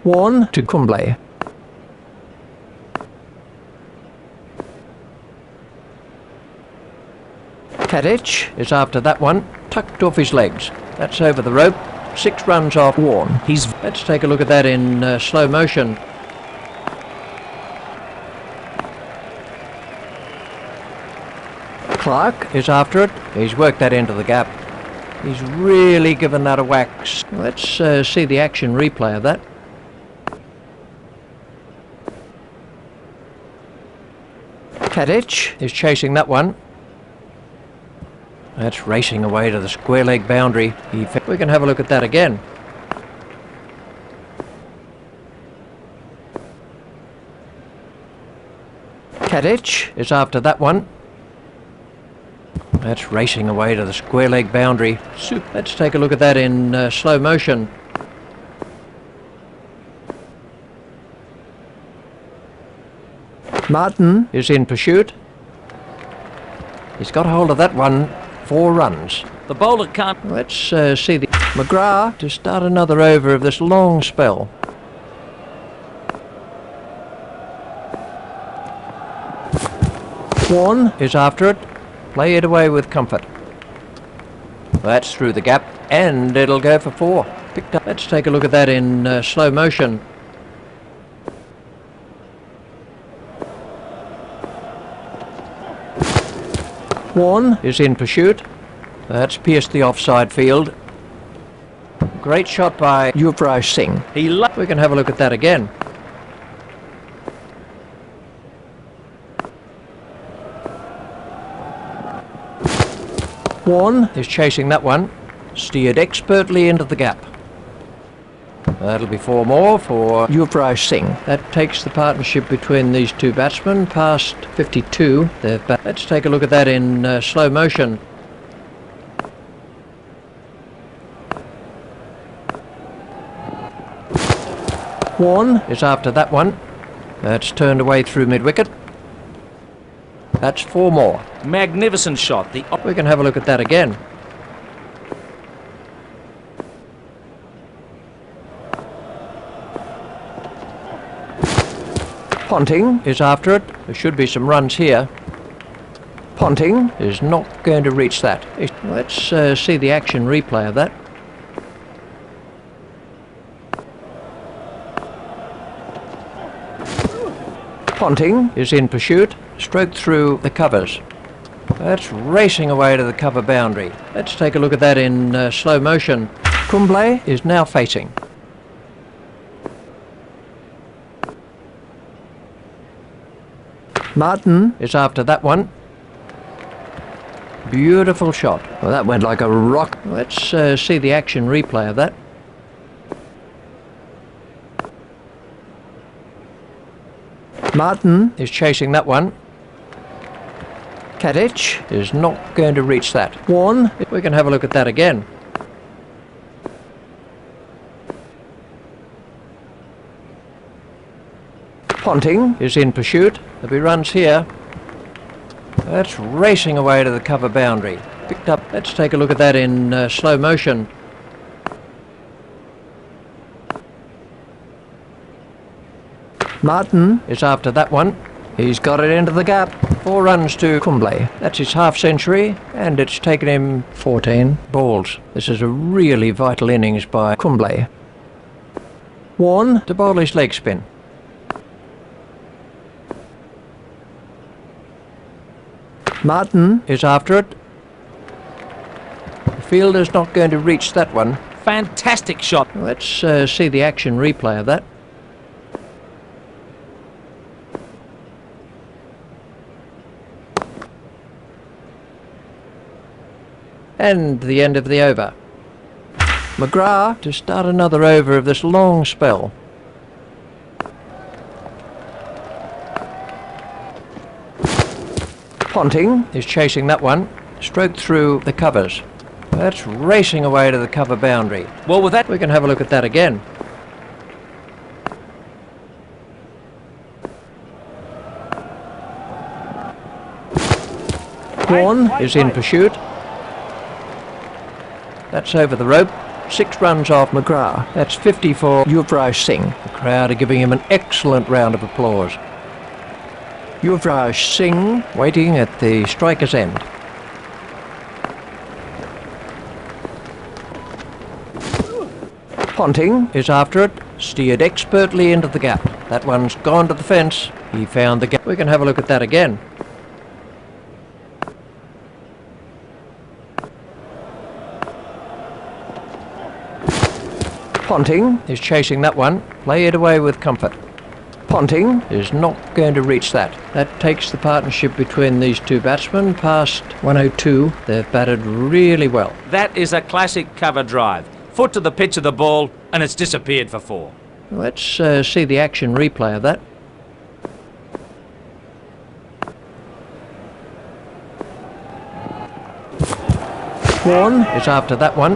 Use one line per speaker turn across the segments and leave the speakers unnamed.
1 to Kumble. Tadic is after that one, tucked off his legs. That's over the rope. 6 runs off Warren. Let's take a look at that in slow motion. Clark is after it. He's worked that into the gap. He's really given that a whack. Let's see the action replay of that. Tadic is chasing that one. That's racing away to the square leg boundary. We can have a look at that again. Tadic is after that one. That's racing away to the square leg boundary. Let's take a look at that in slow motion. Martin is in pursuit. He's got hold of that one. 4 runs.
The bowler can't.
Let's see the McGrath to start another over of this long spell. Warren is after it. Play it away with comfort. That's through the gap, and it'll go for 4. Picked up. Let's take a look at that in slow motion. Warren is in pursuit. That's pierced the offside field. Great shot by Yuvraj Singh. We can have a look at that again. Warren is chasing that one. Steered expertly into the gap. That'll be 4 more for Yuvraj Singh. That takes the partnership between these 2 batsmen past 52. Let's take a look at that in slow motion. Warren is after that one. That's turned away through mid-wicket. That's 4 more.
Magnificent shot.
We can have a look at that again. Ponting is after it. There should be some runs here. Ponting is not going to reach that. Let's see the action replay of that. Ponting is in pursuit. Stroked through the covers. That's racing away to the cover boundary. Let's take a look at that in slow motion. Kumble is now facing. Martin is after that one. Beautiful shot. Well, that went like a rock. Let's see the action replay of that. Martin is chasing that one. Tadic is not going to reach that. Warren, we can have a look at that again. Ponting is in pursuit. There'll be runs here. That's racing away to the cover boundary. Picked up. Let's take a look at that in slow motion. Martin is after that one. He's got it into the gap. 4 runs to Kumble. That's his half century, and it's taken him 14 balls. This is a really vital innings by Kumble. Warren to bowl his leg spin. Martin is after it. The fielder's not going to reach that one.
Fantastic shot.
Let's see the action replay of that. And the end of the over. McGrath to start another over of this long spell. Ponting is chasing that one. Stroked through the covers. That's racing away to the cover boundary.
Well, with that,
we can have a look at that again. Warren is in pursuit. That's over the rope. 6 runs off McGrath. That's 50 for Yuvraj Singh. The crowd are giving him an excellent round of applause. Yuvraj Singh waiting at the striker's end. Ponting is after it, steered expertly into the gap. That one's gone to the fence. He found the gap. We can have a look at that again. Ponting is chasing that one. Play it away with comfort. Ponting is not going to reach that. That takes the partnership between these two batsmen past 102. They've batted really well.
That is a classic cover drive. Foot to the pitch of the ball, and it's disappeared for 4.
Let's see the action replay of that. Warren is after that one.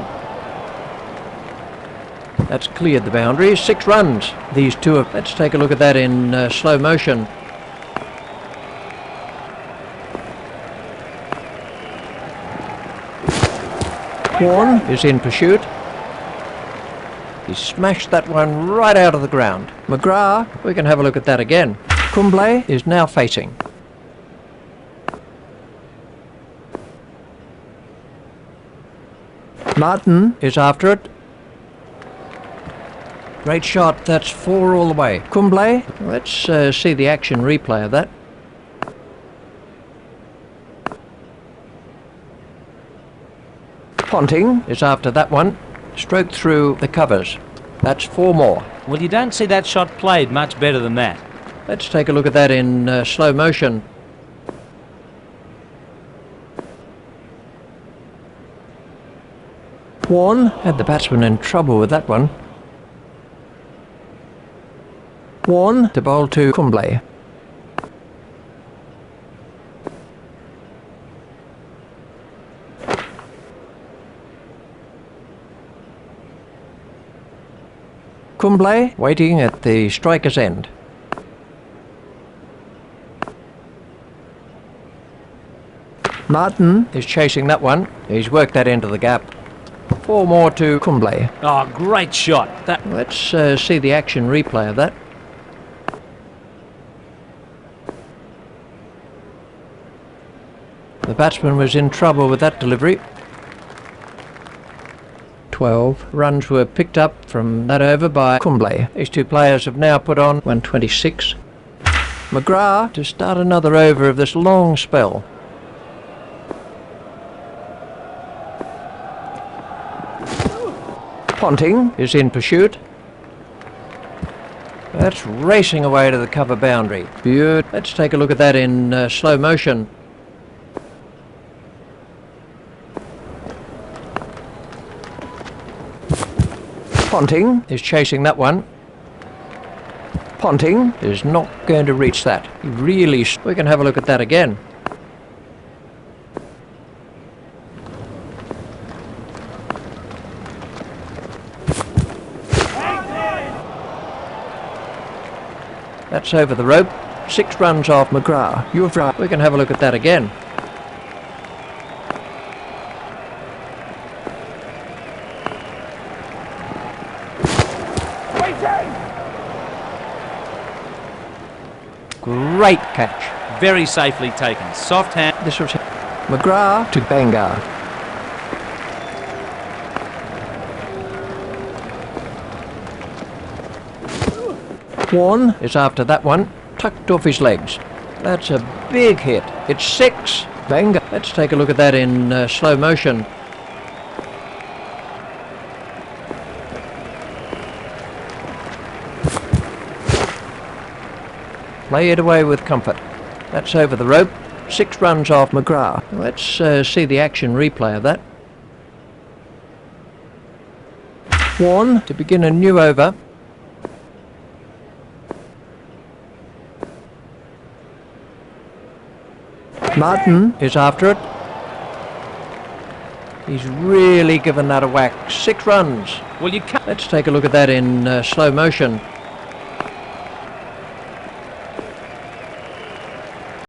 That's cleared the boundary. 6 runs. These two have... Let's take a look at that in slow motion. Warren is in pursuit. He smashed that one right out of the ground. McGrath, we can have a look at that again. Kumble is now facing. Martin is after it. Great shot, that's 4 all the way. Kumble, let's see the action replay of that. Ponting is after that one. Stroked through the covers. That's 4 more.
Well, you don't see that shot played much better than that.
Let's take a look at that in slow motion. Warren had the batsman in trouble with that one. Warren to bowl to Kumble. Kumble waiting at the striker's end. Martin is chasing that one. He's worked that into the gap. 4 more to Kumble.
Oh, great shot.
Let's see the action replay of that. The batsman was in trouble with that delivery. 12 runs were picked up from that over by Kumble. These two players have now put on 126. McGrath to start another over of this long spell. Ponting is in pursuit. That's racing away to the cover boundary. Beautiful. Let's take a look at that in slow motion. Ponting is chasing that one. Ponting is not going to reach that. We can have a look at that again. That's over the rope. 6 runs off McGrath. Yuvraj. We can have a look at that again. Great catch.
Very safely taken. Soft hand.
This was McGrath to Bangar. Warren is after that one. Tucked off his legs. That's a big hit. It's 6. Bangar. Let's take a look at that in slow motion. Play it away with comfort. That's over the rope. 6 runs off McGrath. Let's see the action replay of that. Warren to begin a new over. Martin is after it. He's really given that a whack. 6 runs.
Well, you can't.
Let's take a look at that in slow motion.